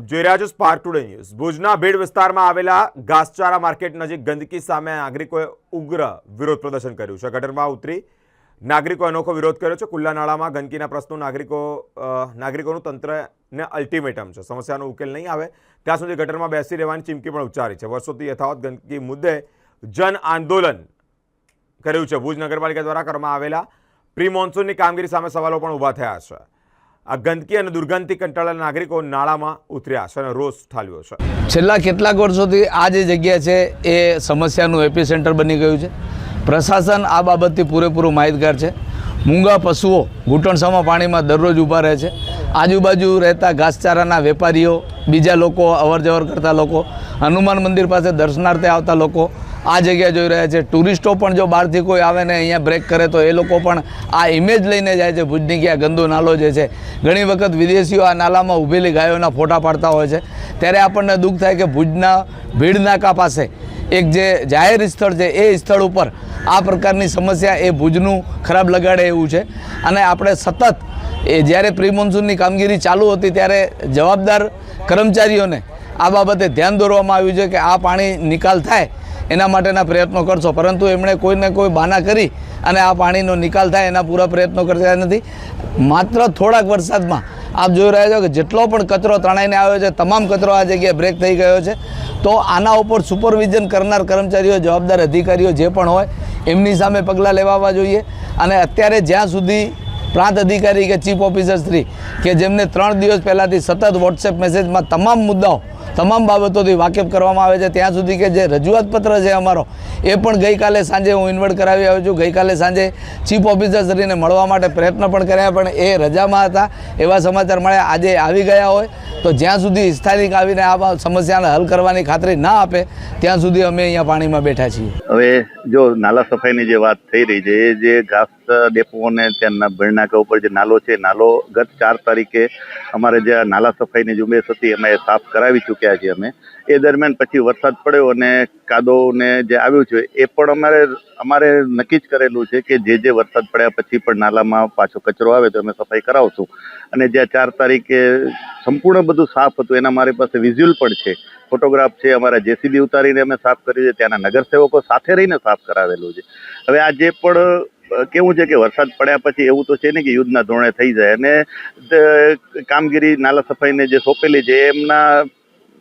આપ જોઈ રહ્યા છો સ્પાર્ક ટુડે ન્યૂઝ। ભુજના ભીડ વિસ્તારમાં આવેલા ઘાસચારા માર્કેટ નજીક ગંદકી સામે નાગરિકોએ ઉગ્ર વિરોધ પ્રદર્શન કર્યું છે। ગટરમાં ઉતરી નાગરિકોએ અનોખો વિરોધ કર્યો છે। ખુલ્લા નાળામાં ગંદકીના પ્રશ્નો નાગરિકોનું તંત્રને અલ્ટિમેટમ છે। સમસ્યાનો ઉકેલ નહીં આવે ત્યાં સુધી ગટરમાં બેસી રહેવાની ચીમકી પણ ઉચ્ચારી છે। વર્ષોથી યથાવત ગંદકી મુદ્દે જન આંદોલન કર્યું છે। ભુજ નગરપાલિકા દ્વારા કરવામાં આવેલા પ્રી મોન્સૂનની કામગીરી સામે સવાલો પણ ઊભા થયા છે। આ ગંદકી અને દુર્ગંધથી કંટાળેલા નાગરિકો નાળામાં ઉતર્યા છે અને રોષ ઠાલવ્યો છે। છેલ્લા કેટલાક વર્ષોથી આ જે જગ્યા છે એ સમસ્યાનું એપી સેન્ટર બની ગયું છે। પ્રશાસન આ બાબતથી પૂરેપૂરું માહિતગાર છે। મૂંગા પશુઓ ઘૂંટણસામાં પાણીમાં દરરોજ ઊભા રહે છે। આજુબાજુ રહેતા ઘાસચારાના વેપારીઓ, બીજા લોકો, અવરજવર કરતા લોકો, હનુમાન મંદિર પાસે દર્શનાર્થે આવતા લોકો આ જગ્યા જોઈ રહ્યા છે। ટુરિસ્ટો પણ જો બહારથી કોઈ આવે ને અહીંયા બ્રેક કરે તો એ લોકો પણ આ ઇમેજ લઈને જાય છે ભુજની કે આ ગંદુ નાલો જે છે। ઘણી વખત વિદેશીઓ આ નાલામાં ઊભેલી ગાયોના ફોટા પાડતા હોય છે। ત્યારે આપણને દુઃખ થાય કે ભુજના ભીડ નાકા પાસે એક જે જાહેર સ્થળ છે એ સ્થળ ઉપર આ પ્રકારની સમસ્યા એ ભુજનું ખરાબ લગાડે એવું છે। અને આપણે સતત જ્યારે પ્રી મોન્સૂનની કામગીરી ચાલુ હતી ત્યારે જવાબદાર કર્મચારીઓને આ બાબતે ધ્યાન દોરવામાં આવ્યું છે કે આ પાણી નિકાલ થાય એના માટેના પ્રયત્નો કરશો, પરંતુ એમણે કોઈને કોઈ બહાના કરી અને આ પાણીનો નિકાલ થાય એના પૂરા પ્રયત્નો કરતા નથી। માત્ર થોડાક વરસાદમાં આપ જોઈ રહ્યા છો કે જેટલો પણ કચરો તણાઈને આવ્યો છે તમામ કચરો આ જગ્યાએ બ્રેક થઈ ગયો છે। તો આના ઉપર સુપરવિઝન કરનાર કર્મચારીઓ, જવાબદાર અધિકારીઓ જે પણ હોય એમની સામે પગલાં લેવા જોઈએ। અને અત્યારે જ્યાં સુધી પ્રાંત અધિકારી કે ચીફ ઓફિસર શ્રી કે જેમને 3 દિવસ પહેલાંથી સતત વોટ્સએપ મેસેજમાં તમામ મુદ્દાઓ, તમામ બાબતોથી વાકેફ કરવામાં આવે છે ત્યાં સુધી કે જે રજૂઆત પત્ર છે અમારો એ પણ ગઈકાલે સાંજે હું ઇન્વર્ટ કરાવી આવ્યો છું। ગઈકાલે સાંજે ચીફ ઓફિસરશ્રીને મળવા માટે પ્રયત્ન પણ કર્યા, પણ એ રજામાં હતા એવા સમાચાર મળ્યા। આજે આવી ગયા હોય તો જ્યાં સુધી સ્થાનિક આવીને આ સમસ્યાને હલ કરવાની ખાતરી ના આપે ત્યાં સુધી અમે અહીંયા પાણીમાં બેઠા છીએ। હવે જો નાલા સફાઈની જે વાત થઈ રહી છે, એ જે ઘાસ ડેપોને ત્યાંના ભીડનાકા ઉપર જે નાલો છે, નાલો ગત 4 તારીખે અમારે જે નાલા સફાઈની ઝુંબેશ હતી એમાં એ સાફ કરાવી ચૂક્યા છીએ અમે। એ દરમિયાન પછી વરસાદ પડ્યો અને કાદવને જે આવ્યું છે એ પણ અમારે નક્કી જ કરેલું છે કે જે વરસાદ પડ્યા પછી પણ નાલામાં પાછો કચરો આવે તો અમે સફાઈ કરાવશું। અને જે 4 તારીખે સંપૂર્ણ બધું સાફ હતું એના મારી પાસે વિઝ્યુઅલ પણ છે, ફોટોગ્રાફ છે, અમારા જેસીબી ઉતારીને અમે સાફ કર્યું છે, ત્યાંના નગરસેવકો સાથે રહીને સાફ કરાવેલું છે। હવે આ જે પણ કેવું છે કે વરસાદ પડ્યા પછી એવું તો છે ને કે યુદ્ધના ધોરણે થઈ જાય અને કામગીરી નાલા સફાઈને જે સોંપેલી છે એમના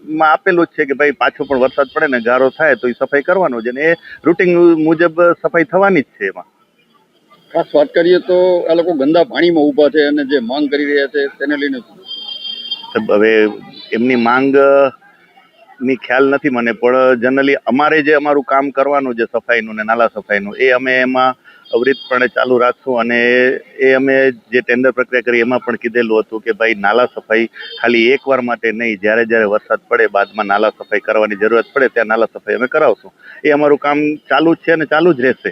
માં આપેલું જ છે કે ભાઈ પાછો પણ વરસાદ પડે ને ગારો થાય તો એ સફાઈ કરવાનો છે અને એ રૂટિન મુજબ સફાઈ થવાની જ છે। એમાં ખાસ વાત કરીએ તો આ લોકો ગંદા પાણીમાં ઊભા છે અને જે માંગ કરી રહ્યા છે તેને લઈને હવે એમની માંગ ની ખ્યાલ નથી મને, પણ જનરલી અમારે જે અમારું કામ કરવાનું છે સફાઈનું ને નાલા સફાઈનું એ અમે એમાં અવિરતપણે ચાલુ રાખશું। અને એ અમે જે ટેન્ડર પ્રક્રિયા કરી એમાં પણ કીધેલું હતું કે ભાઈ નાલા સફાઈ ખાલી એકવાર માટે નહીં, જ્યારે વરસાદ પડે બાદમાં નાલા સફાઈ કરવાની જરૂરત પડે ત્યાં નાલા સફાઈ અમે કરાવશું। એ અમારું કામ ચાલુ જ છે અને ચાલુ જ રહેશે।